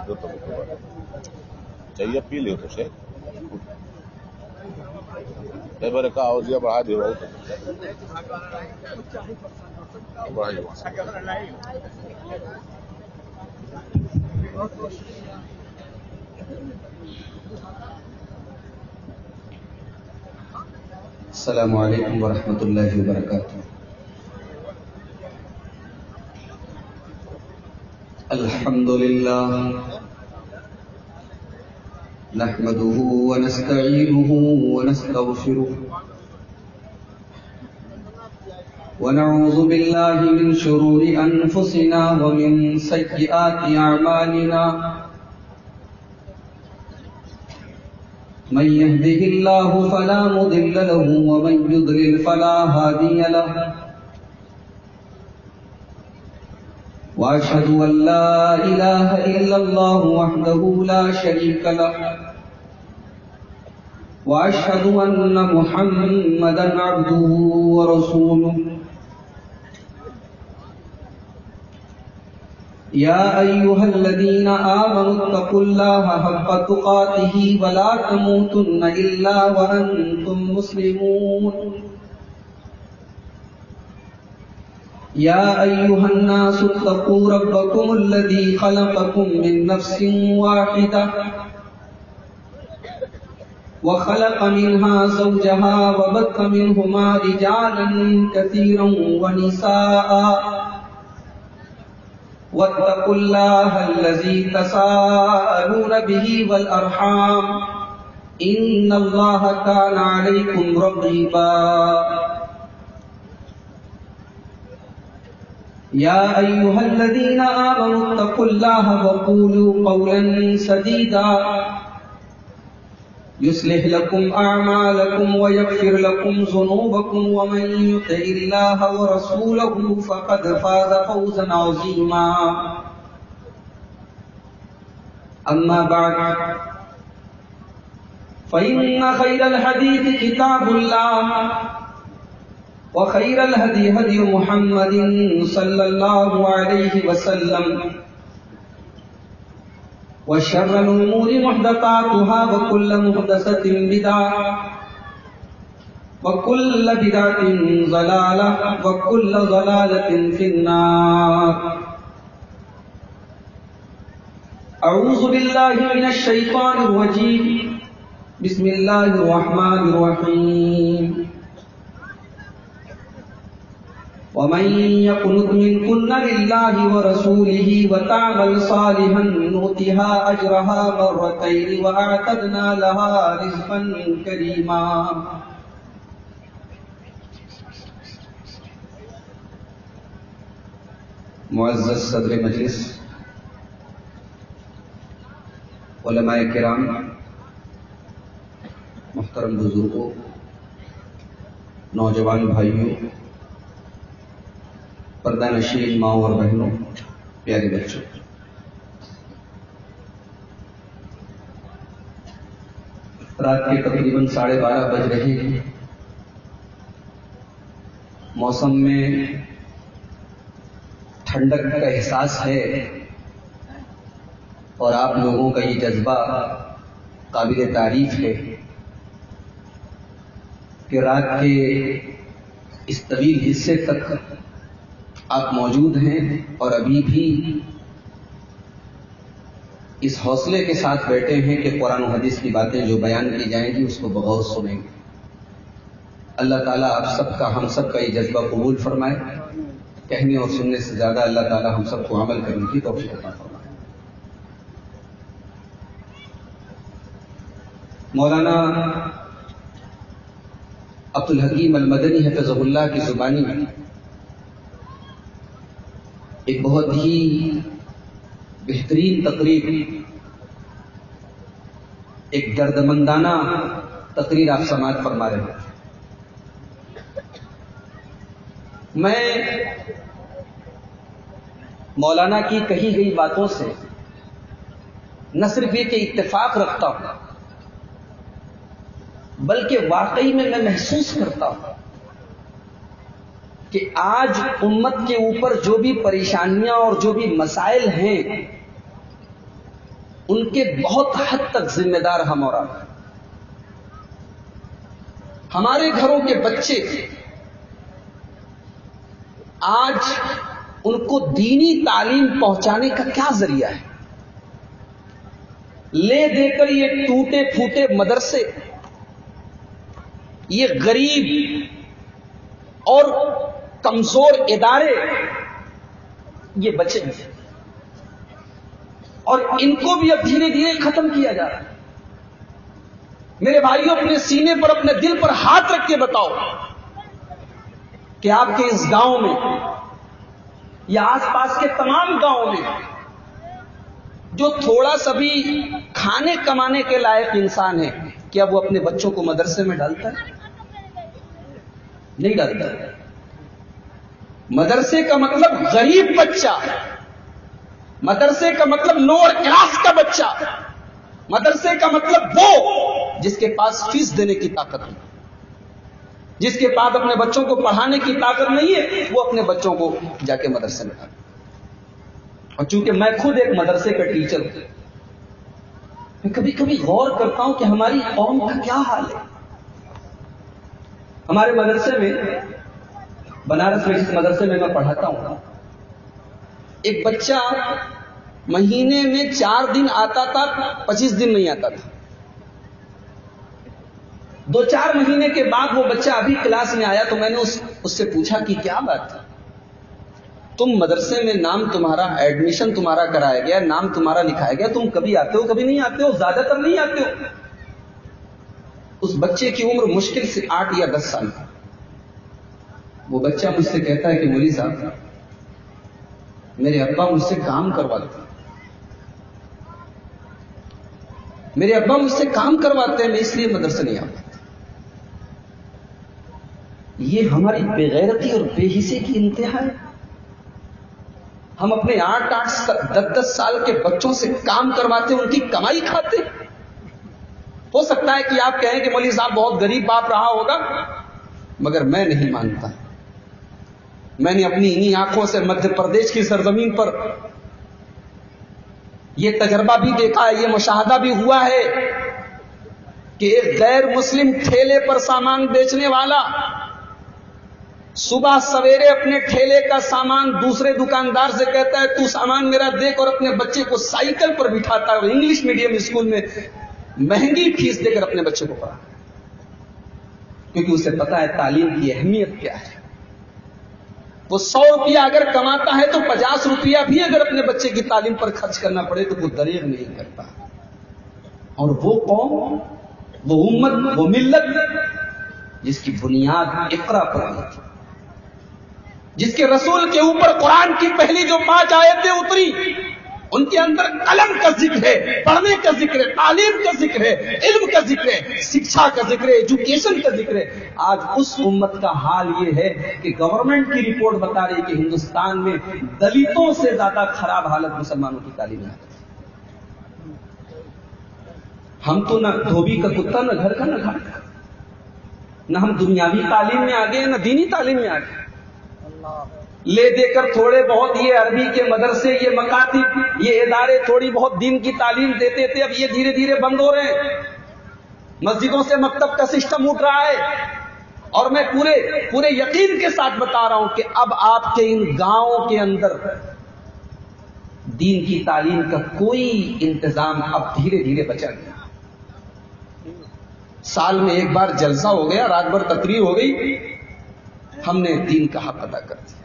دو تو چاہیے پی لو تو شیخ کئی بار کہا ہو دیا بڑھا دیا السلام علیکم ورحمۃ اللہ وبرکاتہ. الحمد للہ نحمده ونستعینه ونستغفره ونعوذ باللہ من شرور انفسنا ومن سیئات اعمالنا من يهده الله فلا مضل له ومن يضلل فلا هادي له وأشهد أن لا إله إلا الله وحده لا شريك له وأشهد أن محمدا عبده ورسوله. يا أيها الذين آمنوا اتقوا الله حق تقاته ولا تموتن إلا وأنتم مسلمون. يا أيها الناس اتقوا ربكم الذي خلقكم من نفس واحدة وخلق منها زوجها وبث منهما رجالا كثيرا ونساء واتقوا الله الذي تساءلون به والأرحام إن الله كان عليكم رقيبا. يا أيها الذين آمنوا اتقوا الله وقولوا قولا سديدا يصلح لكم أعمالكم ويغفر لكم ذنوبكم ومن يطع الله ورسوله فقد فاز فوزا عظيما. أما بعد فإن خير الحديث كتاب الله وخير الهدي هدي محمد صلى الله عليه وسلم وشر الأمور محدثاتها وكل محدثة بدعة وكل بدعة ضلالة وكل ضلالة في النار. أعوذ بالله من الشيطان الرجيم. بسم الله الرحمن الرحيم. ومن يقنط منكن لله ورسوله وتعمل صالحا نؤتها أجرها مرتين وأعتدنا لها رزقا كريما. معزز صدر مجلس، علماء کرام، محترم بزرگوں، نوجوان بھائیوں، پردہ نشین ماں اور بہنوں، پیارے بچوں، رات کے تقریباً 12:30 بج رہے ہیں. موسم میں ٹھنڈک کا احساس ہے اور آپ لوگوں کا یہ جذبہ قابل تعریف ہے کہ رات کے اس طویل حصے تک آپ موجود ہیں اور ابھی بھی اس حوصلے کے ساتھ بیٹھے ہیں کہ قرآن و حدیث کی باتیں جو بیان کی جائیں گی اس کو بغور سنیں گے. اللہ تعالیٰ آپ سب کا، ہم سب کا یہ جذبہ قبول فرمائے. کہنے اور سننے سے زیادہ اللہ تعالیٰ ہم سب کو عمل کرنے کی توفیق عطا فرمائے. مولانا عبدالحکیم المدنی حفظہ اللہ کی زبانی میں ایک بہت ہی بہترین تقریر، ایک دردمندانہ تقریر آپ سماعت فرما رہے ہیں. میں مولانا کی کہی گئی باتوں سے نہ صرف یہ کہ اتفاق رکھتا ہوں، بلکہ واقعی میں محسوس کرتا ہوں کہ آج امت کے اوپر جو بھی پریشانیاں اور جو بھی مسائل ہیں ان کے بہت حد تک ذمہ دار ہم اور آپ ہیں. ہمارے گھروں کے بچے آج ان کو دینی تعلیم پہنچانے کا کیا ذریعہ ہے؟ لے دے کر یہ ٹوٹے پھوٹے مدرسے، یہ غریب اور کمزور ادارے یہ بچے ہیں، اور ان کو بھی اب دھیرے دھیرے ختم کیا جا رہا ہے. میرے بھائیوں، اپنے سینے پر اپنے دل پر ہاتھ رکھ کے بتاؤ کہ آپ کے اس گاؤں میں یا آس پاس کے تمام گاؤں میں جو تھوڑا سا بھی کھانے کمانے کے لائق انسان ہے، کیا وہ اپنے بچوں کو مدرسے میں ڈالتا ہے؟ نہیں ڈالتا. مدرسے کا مطلب غریب بچہ، مدرسے کا مطلب لوور کلاس کا بچہ، مدرسے کا مطلب وہ جس کے پاس فیس دینے کی طاقت نہیں، جس کے پاس اپنے بچوں کو پڑھانے کی طاقت نہیں ہے، وہ اپنے بچوں کو جا کے مدرسے میں ڈالے. اور چونکہ میں خود ایک مدرسے کا ٹیچر ہوں، میں کبھی کبھی غور کرتا ہوں کہ ہماری قوم کا کیا حال ہے. ہمارے مدرسے میں، بنارس میں جس مدرسے میں پڑھاتا ہوں، ایک بچہ مہینے میں 4 دن آتا تھا، 25 دن نہیں آتا تھا. 2-4 مہینے کے بعد وہ بچہ ابھی کلاس میں آیا تو میں نے اس سے پوچھا کہ کیا بات ہے، تم مدرسے میں نام تمہارا، ایڈمیشن تمہارا کرایا گیا، نام تمہارا لکھایا گیا، تم کبھی آتے ہو کبھی نہیں آتے ہو، زیادہ تر نہیں آتے ہو. اس بچے کی عمر مشکل سے 8 یا 10 سال ہے. وہ بچہ مجھ سے کہتا ہے کہ مولوی صاحب، میرے ابا مجھ سے کام کرواتے ہیں، میرے ابا مجھ سے کام کرواتے ہیں، میں اس لیے مدرسے نہیں آتا. یہ ہماری بے غیرتی اور بے حسی کی انتہا ہے. ہم اپنے 8-8 10-10 سال کے بچوں سے کام کرواتے، ان کی کمائی کھاتے. ہو سکتا ہے کہ آپ کہیں کہ مولوی صاحب بہت غریب باپ رہا ہوگا، مگر میں نہیں مانتا. میں نے اپنی انہی آنکھوں سے مدھیہ پردیش کی سرزمین پر یہ تجربہ بھی دیکھا ہے، یہ مشاہدہ بھی ہوا ہے کہ ایک غیر مسلم ٹھیلے پر سامان بیچنے والا صبح سویرے اپنے ٹھیلے کا سامان دوسرے دکاندار سے کہتا ہے تو سامان میرا دیکھ، اور اپنے بچے کو سائیکل پر بٹھاتا ہے، انگلش میڈیم اسکول میں مہنگی فیس دے کر اپنے بچے کو پڑھا، کیونکہ اسے پتا ہے تعلیم کی اہمیت کیا ہے. وہ 100 روپیہ اگر کماتا ہے تو 50 روپیہ بھی اگر اپنے بچے کی تعلیم پر خرچ کرنا پڑے تو وہ دریغ نہیں کرتا. اور وہ قوم، وہ امت، وہ ملت جس کی بنیاد اقرا پر تھی، جس کے رسول کے اوپر قرآن کی پہلی جو 5 آیتیں اتری، ان کے اندر قلم کا ذکر ہے، پڑھنے کا ذکر ہے، تعلیم کا ذکر ہے، علم کا ذکر ہے، شکشا کا ذکر ہے، ایجوکیشن کا ذکر ہے. آج اس امت کا حال یہ ہے کہ گورنمنٹ کی رپورٹ بتا رہی ہے کہ ہندوستان میں دلتوں سے زیادہ خراب حالت مسلمانوں کی تعلیم ہے. ہم تو نہ دھوبی کا کتا، نہ گھر کا، نہ گھاٹ کا، نہ ہم دنیاوی تعلیم میں آگے ہیں، نہ دینی تعلیم میں آگے. لے دے کر تھوڑے بہت یہ عربی کے مدرسے، یہ مکاتب، یہ ادارے تھوڑی بہت دین کی تعلیم دیتے تھے، اب یہ دھیرے دھیرے بند ہو رہے ہیں. مسجدوں سے مکتب کا سسٹم اٹھ رہا ہے، اور میں پورے یقین کے ساتھ بتا رہا ہوں کہ اب آپ کے ان گاؤں کے اندر دین کی تعلیم کا کوئی انتظام اب دھیرے دھیرے بچا گیا. سال میں ایک بار جلسہ ہو گیا، رات بھر تقریر ہو گئی، ہم نے دین کا حق ادا کر دیا.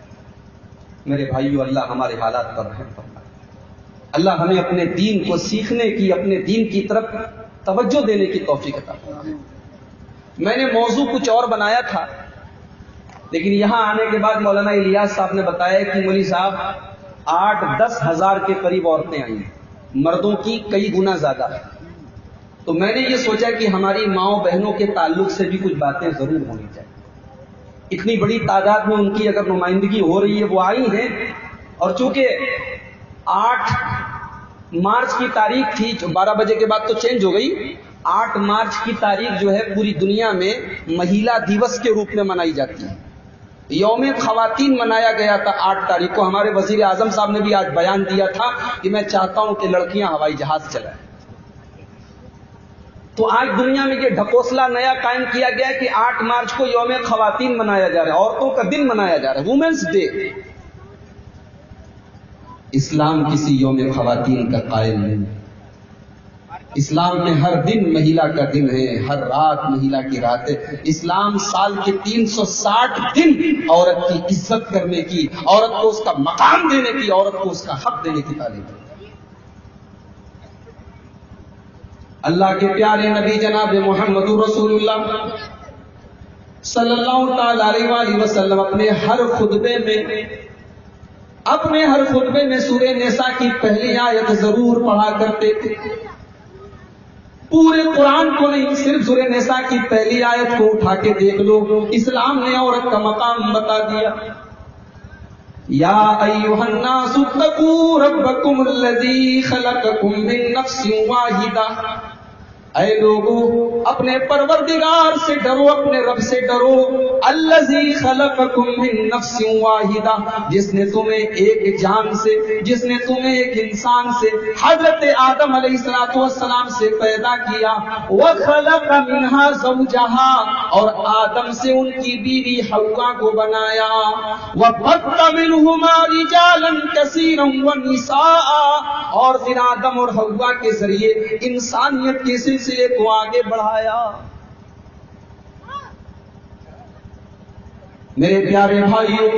میرے بھائیو، اللہ ہمارے حالات پر رحم فرمائے. اللہ ہمیں اپنے دین کو سیکھنے کی، اپنے دین کی طرف توجہ دینے کی توفیق عطا فرمائے. میں نے موضوع کچھ اور بنایا تھا، لیکن یہاں آنے کے بعد مولانا الیاس صاحب نے بتایا کہ مولوی صاحب 8-10 ہزار کے قریب عورتیں آئی ہیں، مردوں کی کئی گنا زیادہ ہے. تو میں نے یہ سوچا کہ ہماری ماؤں بہنوں کے تعلق سے بھی کچھ باتیں ضرور ہونی چاہیے. اتنی بڑی تعداد میں ان کی اگر نمائندگی ہو رہی ہے، وہ آئی ہیں، اور چونکہ 8 مارچ کی تاریخ تھی، 12 بجے کے بعد تو چینج ہو گئی. 8 مارچ کی تاریخ جو ہے پوری دنیا میں مہیلا دیوس کے روپ میں منائی جاتی ہے. یوم خواتین منایا گیا تھا 8 تاریخ کو. ہمارے وزیر اعظم صاحب نے بھی آج بیان دیا تھا کہ میں چاہتا ہوں کہ لڑکیاں ہوائی جہاز چلائیں. تو آج دنیا میں یہ ڈھکوسلا نیا قائم کیا گیا کہ 8 مارچ کو یوم خواتین منایا جا رہا ہے, عورتوں کا دن منایا جا رہا ہے, وومنس ڈے. اسلام کسی یوم خواتین کا قائل نہیں. اسلام میں ہر دن مہیلا کا دن ہے, ہر رات مہیلا کی رات ہے. اسلام سال کے 360 دن عورت کی عزت کرنے کی, عورت کو اس کا مقام دینے کی, عورت کو اس کا حق دینے کی تعلیم ہے. اللہ کے پیارے نبی جناب محمد رسول اللہ صلی اللہ تعالی علیہ وآلہ وسلم اپنے ہر خطبے میں سورہ نساء کی پہلی آیت ضرور پڑھا کرتے تھے. پورے قرآن کو نہیں, صرف سورہ نساء کی پہلی آیت کو اٹھا کے دیکھ لو. اسلام نے عورت کا مقام بتا دیا. یا ایھا الناس اتقوا ربکم الذی خلقکم من نفس واحدہ. اے لوگو اپنے پروردگار سے ڈرو, اپنے رب سے ڈرو. الذی خلقکم من نفس واحدہ, جس نے تمہیں ایک جان سے, جس نے تمہیں ایک انسان سے, حضرت آدم علیہ السلام سے پیدا کیا. وخلق منها زوجها, اور آدم سے ان کی بیوی حوا کو بنایا. وبث منهما رجالا كثيرا ونساء, اور پھر آدم اور حوا کے ذریعے انسانیت کے سلسلے کو آگے بڑھایا. میرے پیارے بھائیوں,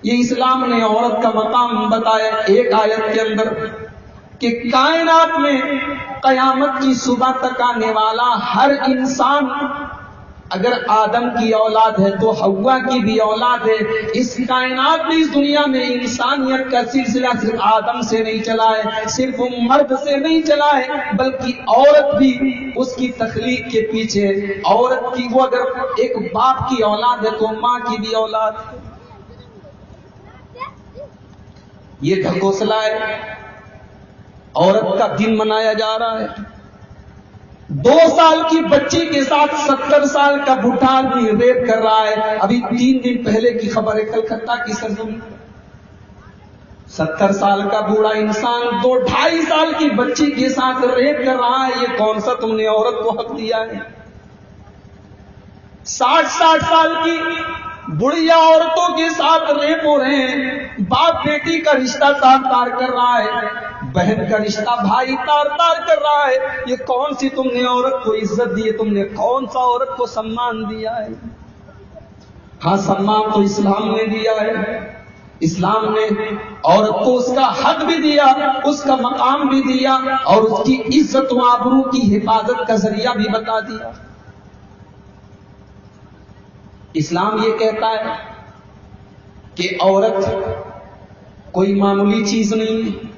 یہ اسلام نے عورت کا مقام بتایا ایک آیت کے اندر کہ کائنات میں قیامت کی صبح تک آنے والا ہر انسان اگر آدم کی اولاد ہے تو حوا کی بھی اولاد ہے. اس کائنات میں, اس دنیا میں انسانیت کا سلسلہ صرف آدم سے نہیں چلا ہے, صرف مرد سے نہیں چلا ہے, بلکہ عورت بھی اس کی تخلیق کے پیچھے. عورت کی وہ اگر ایک باپ کی اولاد ہے تو ماں کی بھی اولاد ہے. یہ ڈھکوسلا ہے. عورت کا دن منایا جا رہا ہے. 2 سال کی بچی کے ساتھ 70 سال کا بوڑھا آدمی ریپ کر رہا ہے. ابھی 3 دن پہلے کی خبر ہے, کلکتہ کی سرزمین. 70 سال کا بوڑھا انسان 2-2.5 سال کی بچی کے ساتھ ریپ کر رہا ہے. یہ کون سا تم نے عورت کو حق دیا ہے؟ 60 سال کی بڑھیا عورتوں کے ساتھ ریپ ہو رہے ہیں. باپ بیٹی کا رشتہ تار کر رہا ہے, بہن کا رشتہ بھائی تار کر رہا ہے. یہ کون سی تم نے عورت کو عزت دی ہے؟ تم نے کون سا عورت کو سمان دیا ہے؟ ہاں, سمان تو اسلام نے دیا ہے. اسلام نے عورت کو اس کا حق بھی دیا, اس کا مقام بھی دیا, اور اس کی عزت و آبرو کی حفاظت کا ذریعہ بھی بتا دیا. اسلام یہ کہتا ہے کہ عورت کوئی معمولی چیز نہیں ہے.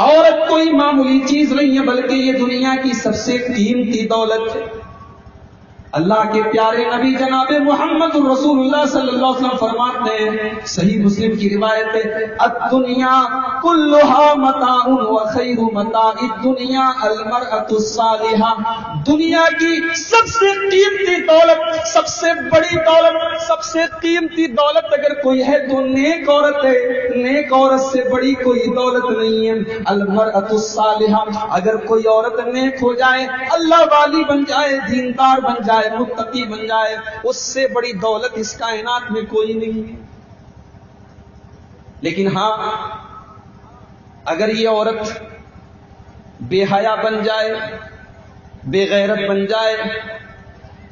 عورت کوئی معمولی چیز نہیں ہے, بلکہ یہ دنیا کی سب سے قیمتی دولت ہے. اللہ کے پیارے نبی جناب محمد رسول اللہ صلی اللہ علیہ وسلم فرماتے ہیں, صحیح مسلم کی روایت ہے, الدنیا کلھا متاع وخیر متاع الدنیا المرأة الصالحہ. دنیا کی سب سے قیمتی دولت, سب سے بڑی دولت, سب سے قیمتی دولت اگر کوئی ہے تو نیک عورت ہے. نیک عورت سے بڑی کوئی دولت نہیں ہے. المرأة الصالحہ, اگر کوئی عورت نیک ہو جائے, اللہ والی بن جائے, دیندار بن جائے, متقی بن جائے, اس سے بڑی دولت اس کائنات میں کوئی نہیں ہے. لیکن ہاں, اگر یہ عورت بے حیا بن جائے, بے غیرت بن جائے,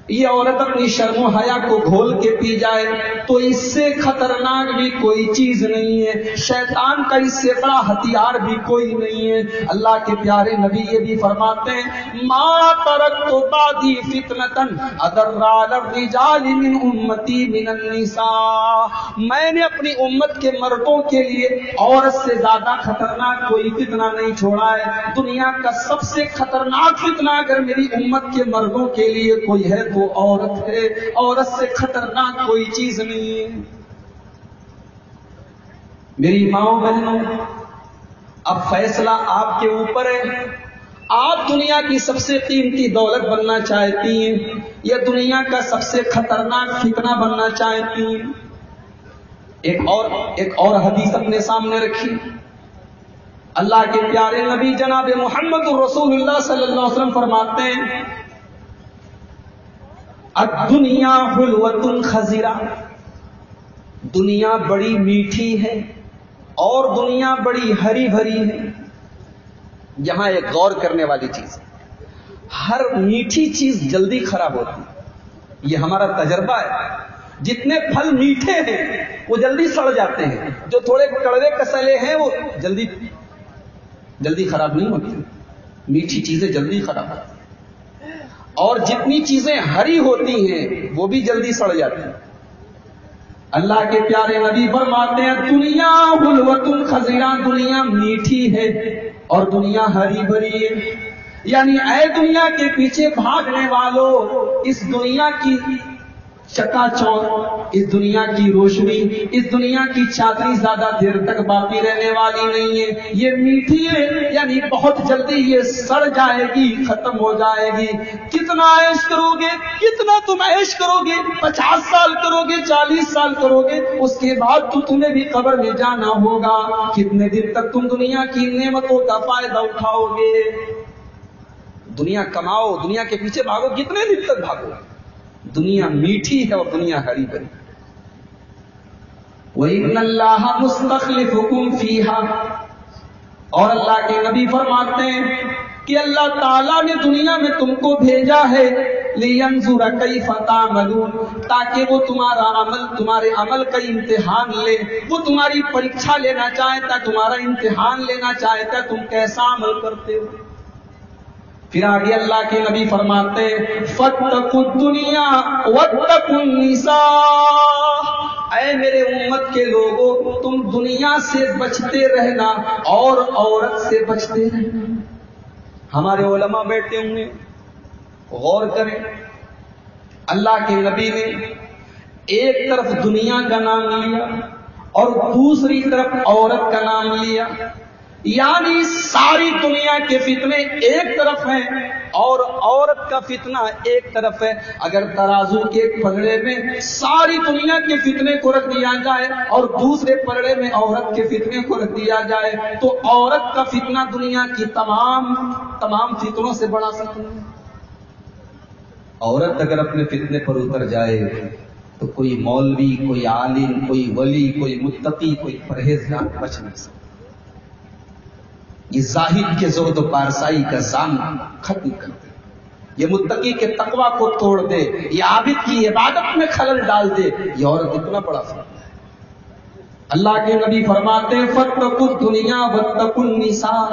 یہ عورت اپنی شرم و حیا کو گھول کے پی جائے, تو اس سے خطرناک بھی کوئی چیز نہیں ہے. شیطان کا اس سے بڑا ہتھیار بھی کوئی نہیں ہے. اللہ کے پیارے نبی یہ بھی فرماتے ہیں, ما ترکت بعدی فتنۃ اضر علی الرجال من امتی من النساء. میں نے اپنی امت کے مردوں کے لیے عورت سے زیادہ خطرناک کوئی فتنہ نہیں چھوڑا ہے. دنیا کا سب سے خطرناک فتنہ اگر میری امت کے مردوں کے لیے کوئی ہے وہ عورت ہے. عورت سے خطرناک کوئی چیز نہیں ہے. میری ماؤں بہنوں, اب فیصلہ آپ کے اوپر ہے. آپ دنیا کی سب سے قیمتی دولت بننا چاہتی ہیں یا دنیا کا سب سے خطرناک فتنہ بننا چاہتی ہیں؟ ایک اور حدیث اپنے سامنے رکھی. اللہ کے پیارے نبی جناب محمد رسول اللہ صلی اللہ علیہ وسلم فرماتے ہیں الدنیا حلوۃ خضرہ، دنیا بڑی میٹھی ہے اور دنیا بڑی ہری بھری ہے. یہاں ایک غور کرنے والی چیز ہے، ہر میٹھی چیز جلدی خراب ہوتی ہے، یہ ہمارا تجربہ ہے. جتنے پھل میٹھے ہیں وہ جلدی سڑ جاتے ہیں، جو تھوڑے کڑوے کسلے ہیں وہ جلدی خراب نہیں ہوتی. میٹھی چیزیں جلدی خراب ہوتی ہیں، اور جتنی چیزیں ہری ہوتی ہیں وہ بھی جلدی سڑ جاتی ہیں. اللہ کے پیارے نبی فرماتے ہیں دنیا حلوۃ خضرہ، دنیا میٹھی ہے اور دنیا ہری بھری ہے. یعنی اے دنیا کے پیچھے بھاگنے والوں، اس دنیا کی چکا چوند، اس دنیا کی روشنی، اس دنیا کی چادری زیادہ دیر تک باقی رہنے والی نہیں ہے. یہ میٹھی ہے، یعنی بہت جلدی یہ سڑ جائے گی، ختم ہو جائے گی. کتنا عیش کرو گے، کتنا تم عیش کرو گے، 50 سال کرو گے، 40 سال کرو گے، اس کے بعد تو تمہیں بھی قبر میں جانا ہوگا. کتنے دن تک تم دنیا کی نعمتوں کا فائدہ اٹھاؤ گے؟ دنیا کماؤ، دنیا کے پیچھے بھاگو، کتنے دن تک بھاگو؟ دنیا میٹھی ہے اور دنیا ہری بھری. وَإِنَّ اللَّهَ مُسْتَخْلِفُكُمْ فِيهَا، اور اللہ کے نبی فرماتے ہیں کہ اللہ تعالیٰ نے دنیا میں تم کو بھیجا ہے لِيَنْظُرَ كَيْفَ تَعْمَلُونَ، تاکہ وہ تمہارے عمل کا امتحان لے. وہ تمہاری پریکشا لینا چاہتا، تمہارا امتحان لینا چاہتا تم کیسا عمل کرتے ہو. پھر آگے اللہ کے نبی فرماتے فَاتَّقُوا الدُّنْيَا وَاتَّقُوا النِّسَاءَ، اے میرے امت کے لوگوں، تم دنیا سے بچتے رہنا اور عورت سے بچتے رہنا. ہمارے علماء بیٹھے ہوئے غور کریں، اللہ کے نبی نے ایک طرف دنیا کا نام لیا اور دوسری طرف عورت کا نام لیا. یعنی ساری دنیا کے فتنے ایک طرف ہیں اور عورت کا فتنہ ایک طرف ہے. اگر ترازو کے پلڑے میں ساری دنیا کے فتنے کو رکھ دیا جائے اور دوسرے پلڑے میں عورت کے فتنے کو رکھ دیا جائے تو عورت کا فتنہ دنیا کی تمام فتنوں سے بڑا فتنہ ہے. عورت اگر اپنے فتنے پر اتر جائے تو کوئی مولوی، کوئی عالم، کوئی ولی، کوئی متقی، کوئی پرہیزگار بچ نہیں سکتا. یہ زاہد کے زہد و پارسائی کا زام ختم کر دے، یہ متقی کے تقوی کو توڑ دے، یہ عابد کی عبادت میں خلل ڈال دے. یہ عورت اتنا بڑا فرق ہے. اللہ کے نبی فرماتے ہیں فَاتَّقُوا الدُّنْيَا وَاتَّقُوا النِّسَاءَ،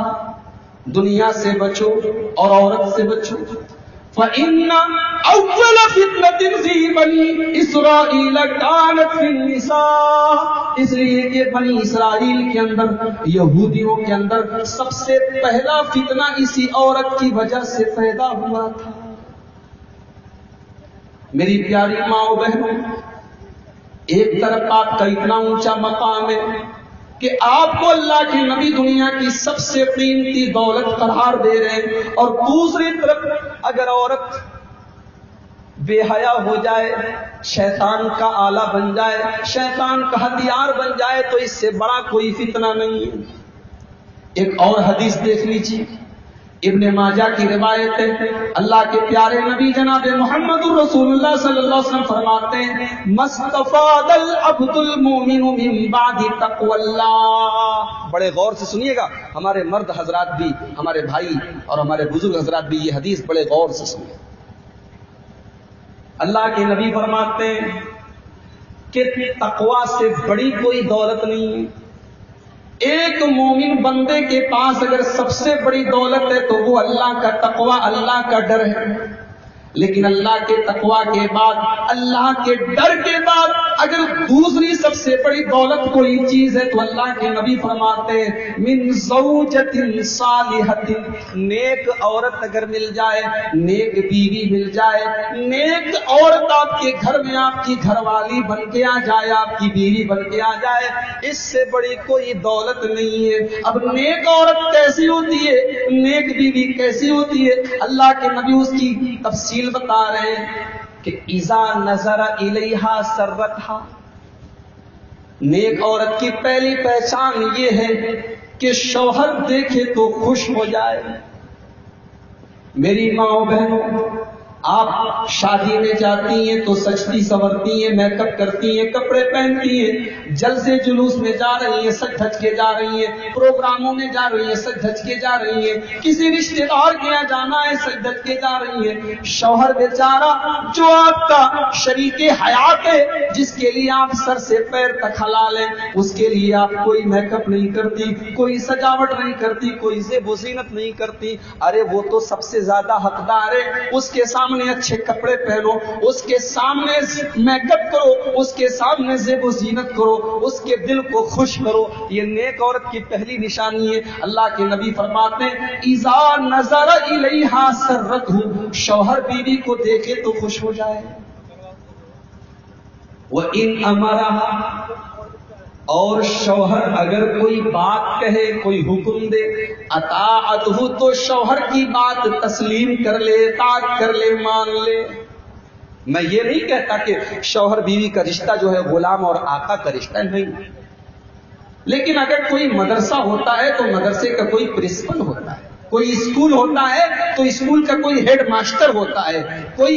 دنیا سے بچو اور عورت سے بچو. فَإِنَّ أَوَّلَ فِتْنَةٍ فِي بَنِي إِسْرَائِيلَ كَانَتْ فِي النِّسَاءِ، اس لیے کہ بنی اسرائیل کے اندر، یہودیوں کے اندر سب سے پہلا فتنہ اسی عورت کی وجہ سے پیدا ہوا تھا. میری پیاری ماں و بہنوں، ایک طرف آپ کا اتنا اونچا مقام ہے کہ آپ کو اللہ کے نبی دنیا کی سب سے قیمتی دولت قرار دے رہے ہیں، اور دوسری طرف اگر عورت بے حیا ہو جائے، شیطان کا آلہ بن جائے، شیطان کا ہتھیار بن جائے تو اس سے بڑا کوئی فتنہ نہیں ہے. ایک اور حدیث دیکھ لیجیے، ابن ماجہ کی روایت ہے. اللہ کے پیارے نبی جناب محمد رسول اللہ صلی اللہ علیہ وسلم فرماتے ہیں مستفاد العبد المؤمن من بعد تقوی اللہ. بڑے غور سے سنیے گا، ہمارے مرد حضرات بھی، ہمارے بھائی اور ہمارے بزرگ حضرات بھی یہ حدیث بڑے غور سے سنیے. اللہ کے نبی فرماتے ہیں کہ تقوی سے بڑی کوئی دولت نہیں ہے. ایک مومن بندے کے پاس اگر سب سے بڑی دولت ہے تو وہ اللہ کا تقوی، اللہ کا ڈر ہے. لیکن اللہ کے تقوی کے بعد، اللہ کے ڈر کے بعد اگر دوسری سب سے بڑی دولت کوئی چیز ہے تو اللہ کے نبی فرماتے ہیں من زوجۃ صالحۃ، نیک عورت اگر مل جائے، نیک بیوی مل جائے، نیک عورت آپ کے گھر میں آپ کی گھر والی بن کے آ جائے، آپ کی بیوی بن کے آ جائے، اس سے بڑی کوئی دولت نہیں ہے. اب نیک عورت کیسی ہوتی ہے، نیک بیوی کیسی ہوتی ہے، اللہ کے نبی اس کی تفصیل بتا رہے ہیں کہ اذا نظر الیہا سرتھا، نیک عورت کی پہلی پہچان یہ ہے کہ شوہر دیکھے تو خوش ہو جائے. میری ماں بہنوں، آپ شادی میں جاتی ہیں تو سجتی سنورتی ہیں، میک اپ کرتی ہیں، کپڑے پہنتی ہیں، جلسے جلوس میں جا رہی ہیں، سج دھج کے جا رہی ہیں، پروگراموں میں جا رہی ہیں، سج دھج کے جا رہی ہیں، کسی رشتے دار کے یہاں جانا ہے، سج دھج کے جا رہی ہیں. شوہر بیچارہ جو آپ کا شریک حیات ہے، جس کے لیے آپ سر سے پیر تک حلال ہیں، اس کے لیے آپ کوئی میک اپ نہیں کرتی، کوئی سجاوٹ نہیں کرتی، کوئی زیب و زینت نہیں کرتی. ارے وہ تو سب سے زیادہ حقدار ہے. اس کے سامنے اچھے کپڑے پہنو، اس کے سامنے میک اپ کرو، اس کے سامنے زیب و زینت کرو، اس کے دل کو خوش کرو. یہ نیک عورت کی پہلی نشانی ہے. اللہ کے نبی فرماتے ہیں اذا نظر الیہا سرتہ، شوہر بیوی کو دیکھے تو خوش ہو جائے. وَإِنْ أَمَرَهَا، اور شوہر اگر کوئی بات کہے، کوئی حکم دے، اطاعتہ، تو شوہر کی بات تسلیم کر لے، اطاعت کر لے، مان لے. میں یہ نہیں کہتا کہ شوہر بیوی کا رشتہ جو ہے غلام اور آقا کا رشتہ نہیں، لیکن اگر کوئی مدرسہ ہوتا ہے تو مدرسے کا کوئی پرنسپل ہوتا ہے، کوئی اسکول ہوتا ہے تو اسکول کا کوئی ہیڈ ماسٹر ہوتا ہے، کوئی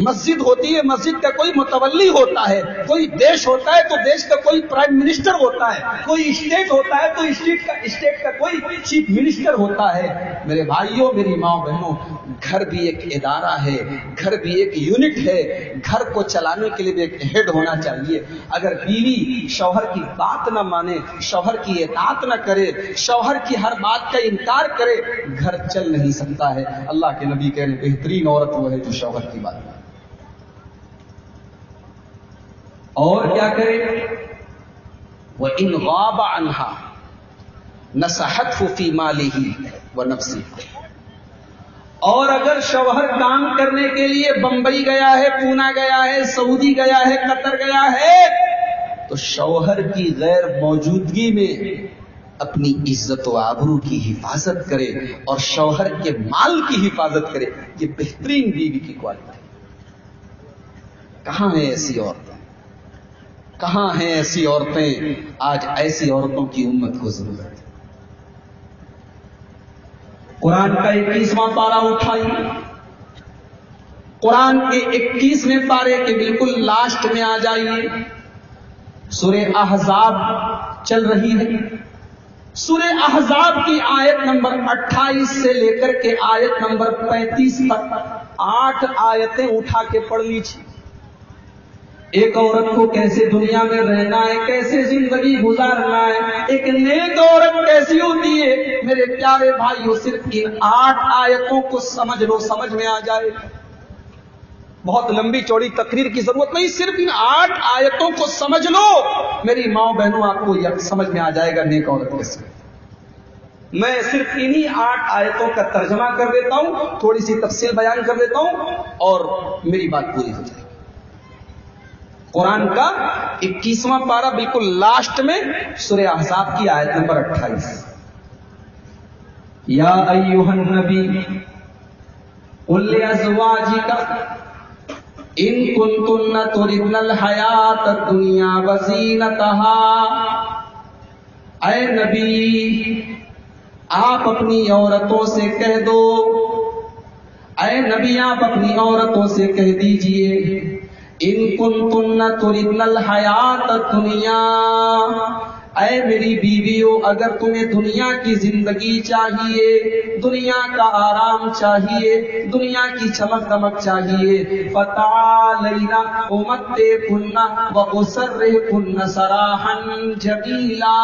مسجد ہوتی ہے، مسجد کا کوئی متولی ہوتا ہے، کوئی دیش ہوتا ہے تو دیش کا کوئی پرائم منسٹر ہوتا ہے، کوئی اسٹیٹ ہوتا ہے تو اسٹیٹ کا کوئی چیف منسٹر ہوتا ہے. میرے بھائیوں، میری ماں بہنوں، گھر بھی ایک ادارہ ہے، گھر بھی ایک یونٹ ہے. گھر کو چلانے کے لیے بھی ایک ہیڈ ہونا چاہیے. اگر بیوی شوہر کی بات نہ مانے، شوہر کی اطاعت نہ کرے، شوہر کی ہر بات کا انکار کرے، گھر چل نہیں سکتا ہے. اللہ کے نبی کہہ رہے بہترین عورت وہ ہے جو شوہر کی بات مانے. اور کیا کرے؟ وَإِنْ غَابَ عَنْهَا نَصَحَتْهُ فِي مَالِهِ وَنَفْسِهِ، اور اگر شوہر کام کرنے کے لیے بمبئی گیا ہے، پونا گیا ہے، سعودی گیا ہے، قطر گیا ہے، تو شوہر کی غیر موجودگی میں اپنی عزت و آبرو کی حفاظت کرے اور شوہر کے مال کی حفاظت کرے. یہ بہترین بیوی کی کوالٹی ہے. کہاں ہیں ایسی عورتیں؟ کہاں ہیں ایسی عورتیں؟ آج ایسی عورتوں کی امت کو ضرورت ہے. قرآن کا 21واں پارہ اٹھائیے، قرآن کے 21ویں پارے کے بالکل لاسٹ میں آ جائیے. سورہ احزاب چل رہی ہے. سورہ احزاب کی آیت نمبر 28 سے لے کر کے آیت نمبر 35 تک 8 آیتیں اٹھا کے پڑھ لیجیے. ایک عورت کو کیسے دنیا میں رہنا ہے، کیسے زندگی گزارنا ہے، ایک نیک عورت کیسی ہوتی ہے. میرے پیارے بھائیوں، صرف ان 8 آیتوں کو سمجھ لو، سمجھ میں آ جائے. بہت لمبی چوڑی تقریر کی ضرورت نہیں، صرف ان 8 آیتوں کو سمجھ لو. میری ماں بہنوں، آپ کو یہ سمجھ میں آ جائے گا نیک عورت کیسے. میں صرف انہی 8 آیتوں کا ترجمہ کر دیتا ہوں، تھوڑی سی تفصیل بیان کر دیتا ہوں اور میری بات پوری ہو جائے گی. قرآن کا 21واں پارہ بالکل لاسٹ میں سورہ احزاب کی آیت نمبر 28. یا ایھا النبی قل لازواجک ان کنتن تردن الحیات الدنیا وزینتها. اے نبی، آپ اپنی عورتوں سے کہہ دو، اے نبی آپ اپنی عورتوں سے کہہ دیجئے، ان کنتن تردن الحیات الدنیا، اے میری بیویوں، اگر تمہیں دنیا کی زندگی چاہیے، دنیا کا آرام چاہیے، دنیا کی چمک دمک چاہیے، فتعالین امتعکن واسرحکن سراحا جمیلا.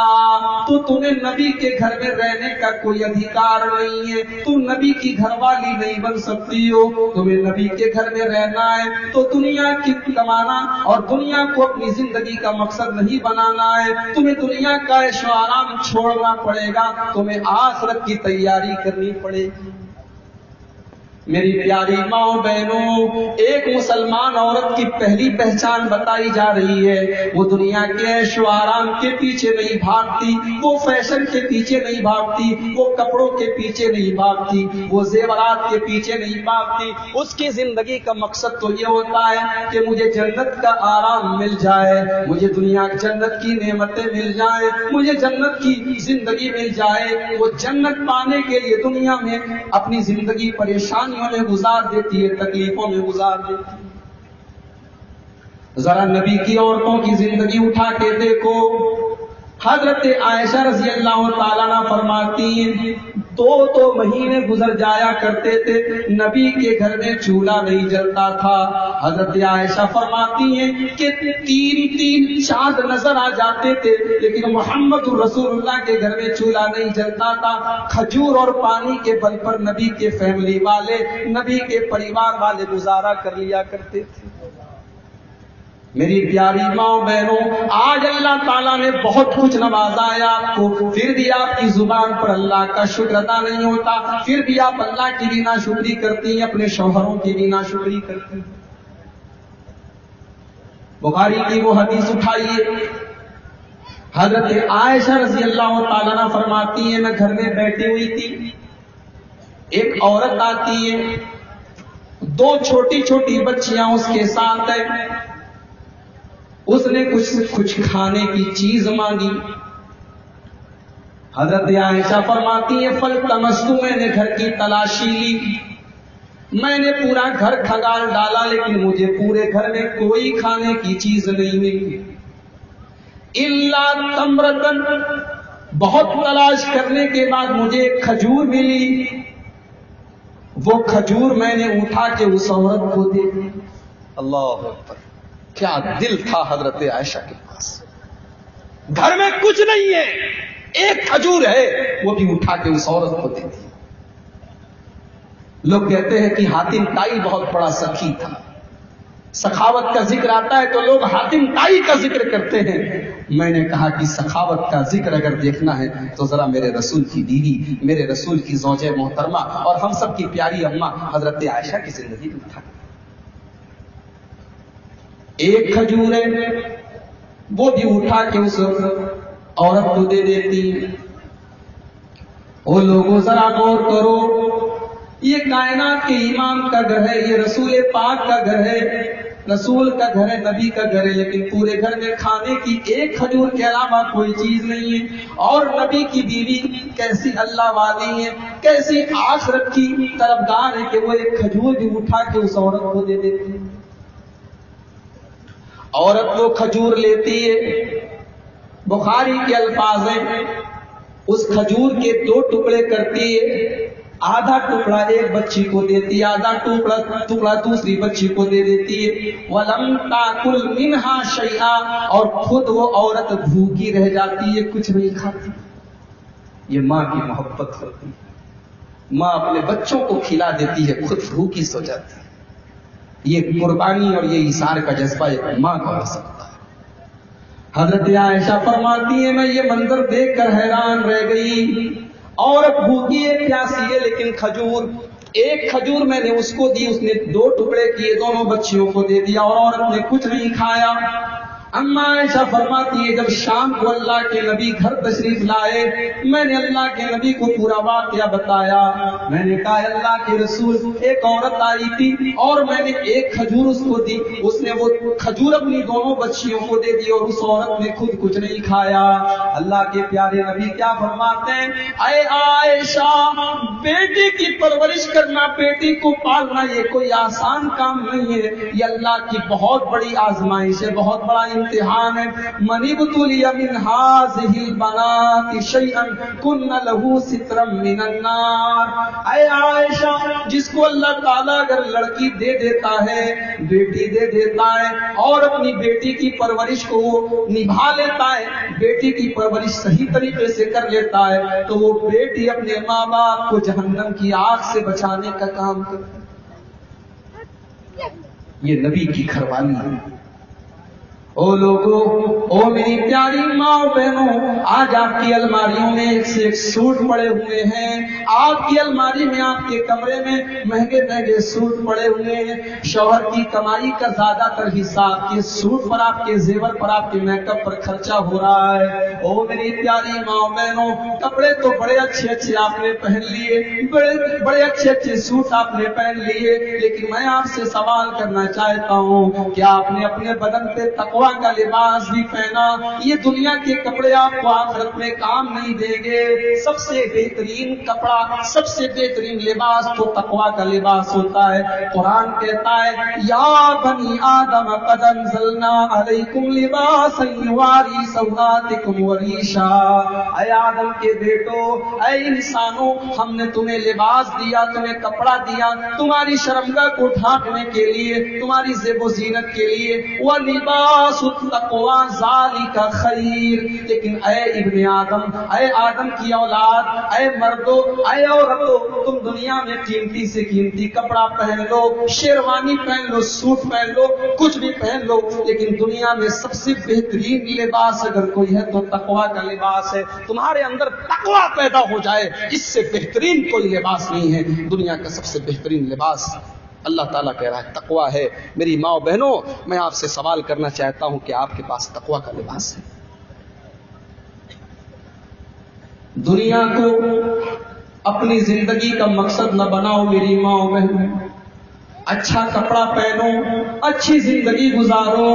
تو تمہیں نبی کے گھر میں رہنے کا کوئی ادھیکار نہیں ہے، تم نبی کی گھر والی نہیں بن سکتی ہو. تمہیں نبی کے گھر میں رہنا ہے تو دنیا کی کمانا اور دنیا کو اپنی زندگی کا مقصد نہیں بنانا ہے. تمہیں دنیا کا عیش و آرام چھوڑنا پڑے گا، تمہیں آخرت کی تیاری کرنی پڑے گی. میری پیاری ماں بہنوں، ایک مسلمان عورت کی پہلی پہچان بتائی جا رہی ہے، وہ دنیا کے عیش و آرام کے پیچھے نہیں بھاگتی، وہ فیشن کے پیچھے نہیں بھاگتی، وہ کپڑوں کے پیچھے نہیں بھاگتی، وہ زیورات کے پیچھے نہیں بھاگتی۔ اس کی زندگی کا مقصد تو یہ ہوتا ہے کہ مجھے جنت کا آرام مل جائے، مجھے دنیا جنت کی نعمتیں مل جائیں، مجھے جنت کی زندگی مل جائے۔ وہ جنت پانے کے لیے دنیا میں اپنی زندگی پریشان میں گزار دیتی ہے، تکلیفوں میں گزار دیتی ہے۔ ذرا نبی کی عورتوں کی زندگی اٹھا کے دیکھو۔ حضرت عائشہ رضی اللہ تعالیٰ عنہ فرماتی ہیں 2 مہینے گزر جایا کرتے تھے، نبی کے گھر میں چولہا نہیں جلتا تھا۔ حضرت عائشہ فرماتی ہیں کہ 3 چاند نظر آ جاتے تھے، لیکن محمد رسول اللہ کے گھر میں چولہا نہیں جلتا تھا۔ کھجور اور پانی کے بل پر نبی کے فیملی والے، نبی کے پریوار والے گزارا کر لیا کرتے تھے۔ میری پیاری ماں بہنوں، آج اللہ تعالیٰ نے بہت کچھ نوازا ہے آپ کو، پھر بھی آپ کی زبان پر اللہ کا شکر ادا نہیں ہوتا، پھر بھی آپ اللہ کی بھی ناشکری کرتی ہیں، اپنے شوہروں کی بھی ناشکری کرتی ہیں۔ بخاری کی وہ حدیث اٹھائیے، حضرت عائشہ رضی اللہ تعالیٰ عنہ فرماتی ہیں میں گھر میں بیٹھی ہوئی تھی، ایک عورت آتی ہے، 2 چھوٹی چھوٹی بچیاں اس کے ساتھ ہیں، اس نے کچھ کھانے کی چیز مانگی۔ حضرت عائشہ فرماتی ہے فلتمستو، میں نے گھر کی تلاشی لی، میں نے پورا گھر کھنگال ڈالا، لیکن مجھے پورے گھر میں کوئی کھانے کی چیز نہیں ملی، الا تمرتن، بہت تلاش کرنے کے بعد مجھے ایک کھجور ملی، وہ کھجور میں نے اٹھا کے اس عورت کو دے دی۔ اللہ اکبر، کیا دل تھا حضرت عائشہ کے پاس، گھر میں کچھ نہیں ہے، ایک کھجور ہے، وہ بھی اٹھا کے اس عورت کو دے دی۔ لوگ کہتے ہیں کہ حاتم طائی بہت بڑا سخی تھا، سخاوت کا ذکر آتا ہے تو لوگ حاتم طائی کا ذکر کرتے ہیں۔ میں نے کہا کہ سخاوت کا ذکر اگر دیکھنا ہے تو ذرا میرے رسول کی بیوی، میرے رسول کی زوجہ محترمہ اور ہم سب کی پیاری اماں حضرت عائشہ کی زندگی میں اٹھا، ایک کھجور ہے، وہ بھی اٹھا کے اس عورت کو دے دیتی۔ وہ لوگوں ذرا غور کرو، یہ کائنات کے امام کا گھر ہے، یہ رسول پاک کا گھر ہے، رسول کا گھر ہے، نبی کا گھر ہے، لیکن پورے گھر میں کھانے کی ایک کھجور کے علاوہ کوئی چیز نہیں ہے۔ اور نبی کی بیوی کیسی اللہ والی ہے، کیسی آخرت کی طلبگار ہے کہ وہ ایک کھجور بھی اٹھا کے اس عورت کو دے دیتی ہے۔ عورت وہ کھجور لیتی ہے، بخاری کے الفاظ ہیں، اس کھجور کے 2 ٹکڑے کرتی ہے، آدھا ٹکڑا ایک بچی کو دیتی ہے، آدھا ٹکڑا دوسری بچی کو دے دیتی ہے۔ وَلَمْ تَأْكُلْ مِنْهَا شَيْئًا، اور خود وہ عورت بھوکی رہ جاتی ہے، کچھ نہیں کھاتی۔ یہ ماں کی محبت ہوتی ہے، ماں اپنے بچوں کو کھلا دیتی ہے، خود بھوکی سو جاتی ہے۔ یہ قربانی اور یہ ایثار کا جذبہ ایک ماں کا ہو سکتا ہے۔ حضرت عائشہ فرماتی ہے میں یہ منظر دیکھ کر حیران رہ گئی، عورت بھوکی ہے، پیاسی ہے، لیکن کھجور، ایک کھجور میں نے اس کو دی، اس نے 2 ٹکڑے کیے، دونوں بچیوں کو دے دیا، اور عورت نے کچھ نہیں کھایا۔ اما عائشہ فرماتی ہے جب شام کو اللہ کے نبی گھر تشریف لائے، میں نے اللہ کے نبی کو پورا واقعہ بتایا، میں نے کہا اللہ کے رسول ایک عورت آئی تھی اور میں نے ایک کھجور اس کو دی، اس نے وہ کھجور اپنی دونوں بچیوں کو دے دی اور اس عورت نے خود کچھ نہیں کھایا۔ اللہ کے پیارے نبی کیا فرماتے ہیں، اے عائشہ، بیٹی کی پرورش کرنا، بیٹی کو پالنا یہ کوئی آسان کام نہیں ہے، یہ اللہ کی بہت بڑی آزمائش ہے، بہت بڑا امتحان ہے۔ من ابتلی من هذه البنات شيئا كن له سترا من النار۔ اے عائشہ، جس کو اللہ تعالیٰ اگر لڑکی دے دیتا ہے، بیٹی دے دیتا ہے، اور اپنی بیٹی کی پرورش کو وہ نبھا لیتا ہے، بیٹی کی پرورش صحیح طریقے سے کر لیتا ہے، تو وہ بیٹی اپنے ماں باپ کو جہنم کی آگ سے بچانے کا کام کرتی ہے۔ یہ نبی کی گھر والی ہے، او لوگوں، او میری پیاری ماں بہنوں، آج آپ کی الماریوں میں ایک سے ایک سوٹ پڑے ہوئے ہیں، آپ کی الماری میں، آپ کے کمرے میں مہنگے مہنگے سوٹ پڑے ہوئے ہیں، شوہر کی کمائی کا زیادہ تر حصہ آپ کے سوٹ پر، آپ کے زیور پر، آپ کے میک اپ پر خرچہ ہو رہا ہے۔ او میری پیاری ماں بہنوں، کپڑے تو بڑے اچھے اچھے آپ نے پہن لیے، بڑے اچھے اچھے سوٹ آپ نے پہن لیے، لیکن میں آپ سے سوال کرنا چاہتا ہوں، کیا آپ نے اپنے بدن پہ تقویٰ کا لباس بھی پہنا؟ یہ دنیا کے کپڑے آپ کو آخرت میں کام نہیں دیں گے۔ سب سے بہترین کپڑا، سب سے بہترین لباس تو تقویٰ کا لباس ہوتا ہے۔ قرآن کہتا ہے یا بنی آدم قد انزلنا علیکم لباسا یواری سوآتکم وریشا، اے آدم کے بیٹو، اے انسانوں، ہم نے تمہیں لباس دیا، تمہیں کپڑا دیا تمہاری شرمگاہ کو ڈھانپنے کے لیے، تمہاری زیب و زینت کے لیے، وَلِبَاسُ التَّقْوَىٰ ذَٰلِکَ خَيْرٌ، لیکن اے ابن آدم، اے آدم کی اولاد، اے مردوں، اے عورتوں، تم دنیا میں قیمتی سے قیمتی کپڑا پہن لو، شیروانی پہن لو، سوٹ پہن لو، کچھ بھی پہن لو، لیکن دنیا میں سب سے بہترین لباس اگر کوئی ہے تو تقویٰ کا لباس ہے۔ تمہارے اندر تقویٰ پیدا ہو جائے، اس سے بہترین کوئی لباس نہیں ہے۔ دنیا کا سب سے بہترین لباس اللہ تعالیٰ کہہ رہا ہے تقویٰ ہے۔ میری ماں و بہنوں، میں آپ سے سوال کرنا چاہتا ہوں کہ آپ کے پاس تقویٰ کا لباس ہے؟ دنیا کو اپنی زندگی کا مقصد نہ بناؤ میری ماں و بہنوں، اچھا کپڑا پہنو، اچھی زندگی گزارو،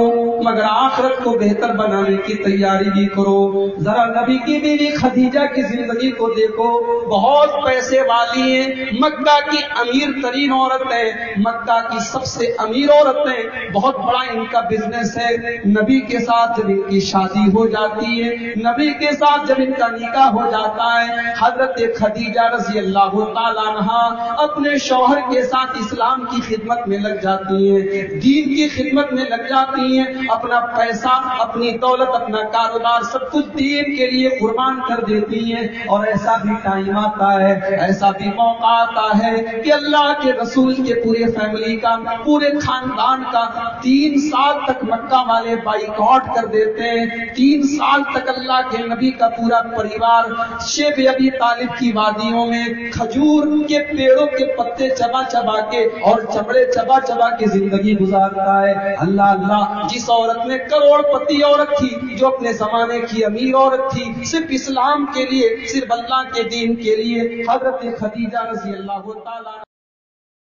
مگر آخرت کو بہتر بنانے کی تیاری بھی کرو۔ ذرا نبی کی بیوی خدیجہ کی زندگی کو دیکھو، بہت پیسے والی ہیں، مکہ کی امیر ترین عورت ہے، مکہ کی سب سے امیر عورت ہے، بہت بڑا ان کا بزنس ہے۔ نبی کے ساتھ جب ان کی شادی ہو جاتی ہے، نبی کے ساتھ جب ان کا نکاح ہو جاتا ہے، حضرت خدیجہ رضی اللہ تعالیٰ عنہا اپنے شوہر کے ساتھ اسلام کی خدمت میں لگ جاتی ہیں، دین کی خدمت میں لگ جاتی ہیں، اپنا پیسہ، اپنی دولت، اپنا کاروبار سب کچھ دین کے لیے قربان کر دیتی ہیں۔ اور ایسا بھی ٹائم آتا ہے، ایسا بھی موقع آتا ہے کہ اللہ کے رسول کے پورے فیملی کا، پورے خاندان کا 3 سال تک مکہ والے بائیکاٹ کر دیتے ہیں۔ 3 سال تک اللہ کے نبی کا پورا پریوار شیب ابی طالب کی وادیوں میں کھجور کے پیڑوں کے پتے چبا چبا کے اور چمڑے چبا چبا کے زندگی گزارتا ہے۔ اللہ اللہ، جس عورت نے کروڑ پتی عورت تھی، جو اپنے زمانے کی امیر عورت تھی، صرف اسلام کے لیے، صرف اللہ کے دین کے لیے، حضرت خدیجہ رضی اللہ تعالیٰ